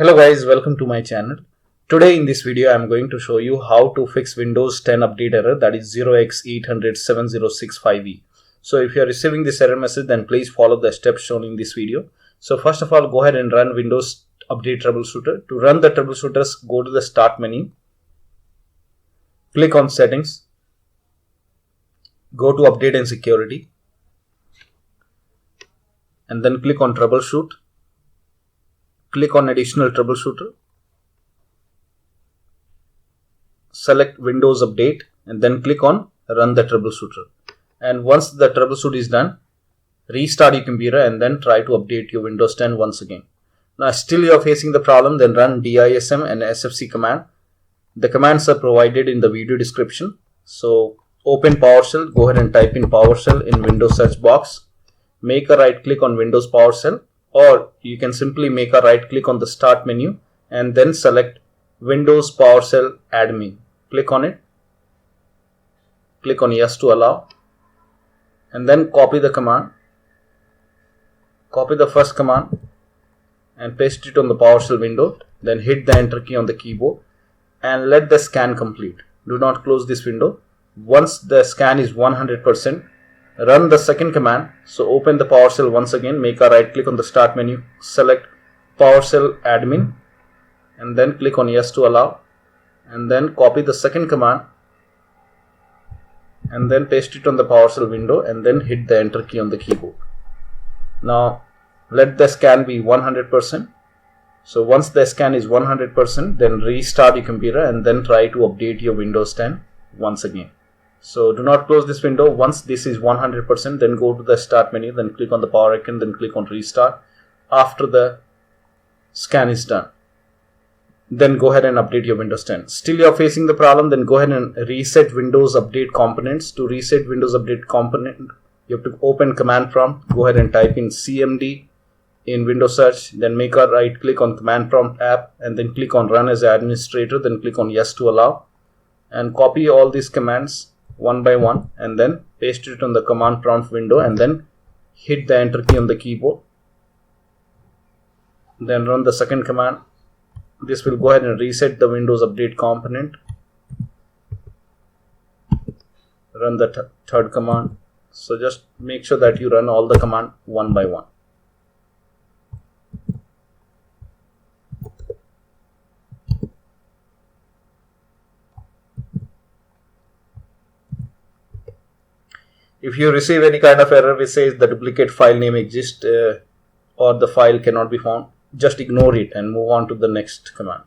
Hello guys, welcome to my channel. Today in this video I am going to show you how to fix Windows 10 update error, that is 0x8007065E. So if you are receiving this error message, then please follow the steps shown in this video. So first of all, go ahead and run Windows Update Troubleshooter. To run the troubleshooters, go to the Start menu, click on Settings, go to Update and Security, and then click on Troubleshoot. Click on Additional Troubleshooter, select Windows Update, and then click on Run the Troubleshooter. And once the troubleshoot is done, restart your computer and then try to update your Windows 10 once again. Now still you are facing the problem, then run DISM and SFC command. The commands are provided in the video description. So open PowerShell, go ahead and type in PowerShell in Windows search box. Make a right click on Windows PowerShell, or you can simply make a right click on the Start menu and then select Windows PowerShell Admin. Click on it, click on Yes to allow, and then copy the command. Copy the first command and paste it on the PowerShell window, then hit the Enter key on the keyboard and let the scan complete. Do not close this window. Once the scan is 100%, run the second command. So open the PowerShell once again, make a right click on the Start menu, select PowerShell Admin, and then click on Yes to allow, and then copy the second command and then paste it on the PowerShell window and then hit the Enter key on the keyboard. Now let the scan be 100%. So once the scan is 100%, then restart your computer and then try to update your Windows 10 once again. So do not close this window. Once this is 100%, then go to the Start menu, then click on the power icon, then click on Restart after the scan is done. Then go ahead and update your Windows 10. Still you are facing the problem, then go ahead and reset Windows Update Components. To reset Windows Update Component, you have to open Command Prompt, go ahead and type in CMD in Windows Search, then make a right click on Command Prompt app and then click on Run as Administrator, then click on Yes to allow, and copy all these commands one by one and then paste it on the Command Prompt window and then hit the Enter key on the keyboard. Then run the second command. This will go ahead and reset the Windows Update component. Run the third command. So just make sure that you run all the command one by one. If you receive any kind of error which says the duplicate file name exists or the file cannot be found, just ignore it and move on to the next command.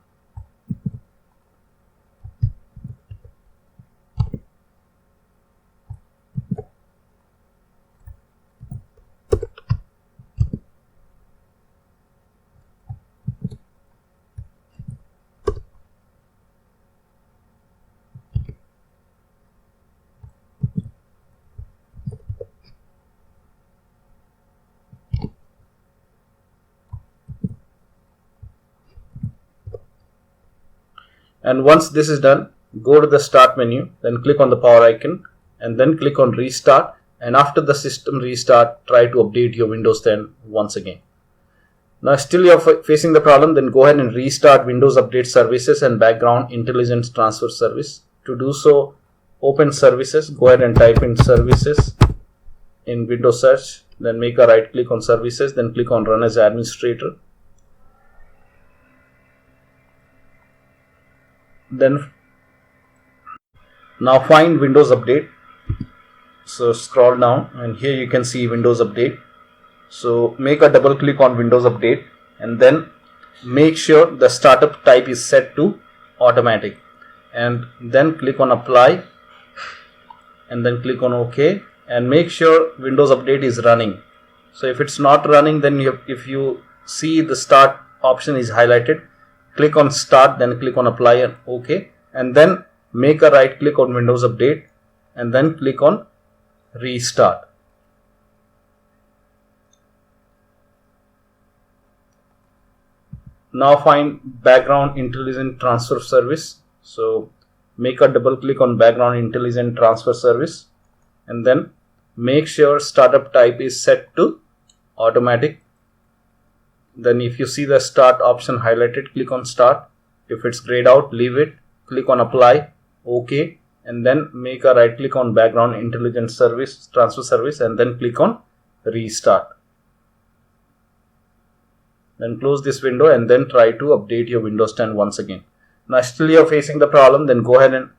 And once this is done, go to the Start menu, then click on the power icon and then click on Restart, and after the system restart, try to update your Windows 10 once again. Now still you are facing the problem, then go ahead and restart Windows Update Services and Background Intelligence Transfer Service. To do so, open Services, go ahead and type in Services in Windows Search, then make a right click on Services, then click on Run as Administrator. Then now find Windows Update. So scroll down and here you can see Windows Update. So make a double click on Windows Update and then make sure the startup type is set to automatic, and then click on Apply and then click on OK, and make sure Windows Update is running. So if it's not running, then if you see the Start option is highlighted, click on Start, then click on Apply and OK, and then make a right click on Windows Update and then click on Restart. Now find Background Intelligent Transfer Service. So make a double click on Background Intelligent Transfer Service and then make sure startup type is set to automatic. Then if you see the start option highlighted, click on start. If it's grayed out, leave it. Click on apply, OK, and then make a right click on background intelligence service, transfer service, and then click on restart. Then close this window and then try to update your Windows 10 once again. Now still you're facing the problem, then go ahead and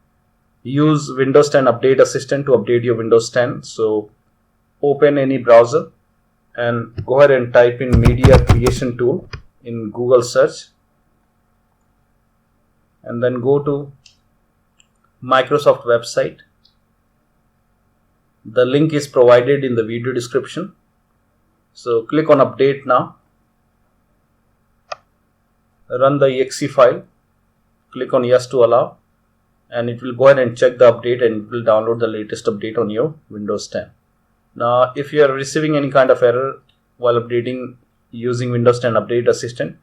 use Windows 10 Update Assistant to update your Windows 10. So open any browser and go ahead and type in Media Creation Tool in Google search, and then go to Microsoft website. The link is provided in the video description. So click on update now. Run the exe file. Click on yes to allow, and it will go ahead and check the update and it will download the latest update on your Windows 10. Now if you are receiving any kind of error while updating using Windows 10 Update Assistant,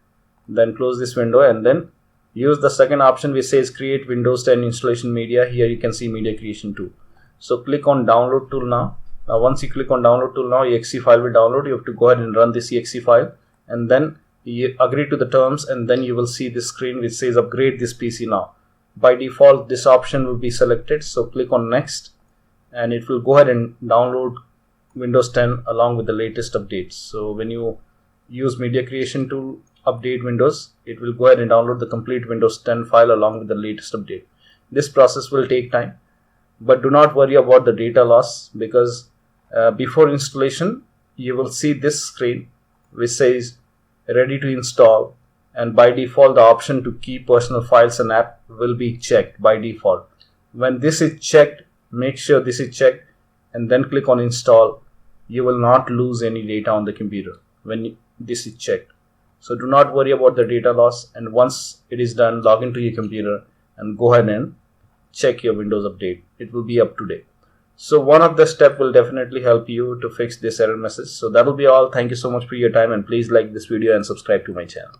then close this window and then use the second option which says create Windows 10 installation media. Here you can see media creation tool. So click on download tool now. Now once you click on download tool now, exe file will download. You have to go ahead and run this exe file and then you agree to the terms, and then you will see this screen which says upgrade this PC now. By default this option will be selected, so click on next and it will go ahead and download Windows 10 along with the latest updates. So when you use media creation tool update Windows, it will go ahead and download the complete Windows 10 file along with the latest update. This process will take time, but do not worry about the data loss, because before installation you will see this screen which says ready to install, and by default the option to keep personal files and app will be checked by default. When this is checked, make sure this is checked and then click on install. You will not lose any data on the computer when this is checked. So do not worry about the data loss, and once it is done, log into your computer and go ahead and check your Windows update. It will be up to date. So one of the steps will definitely help you to fix this error message. So that will be all. Thank you so much for your time, and please like this video and subscribe to my channel.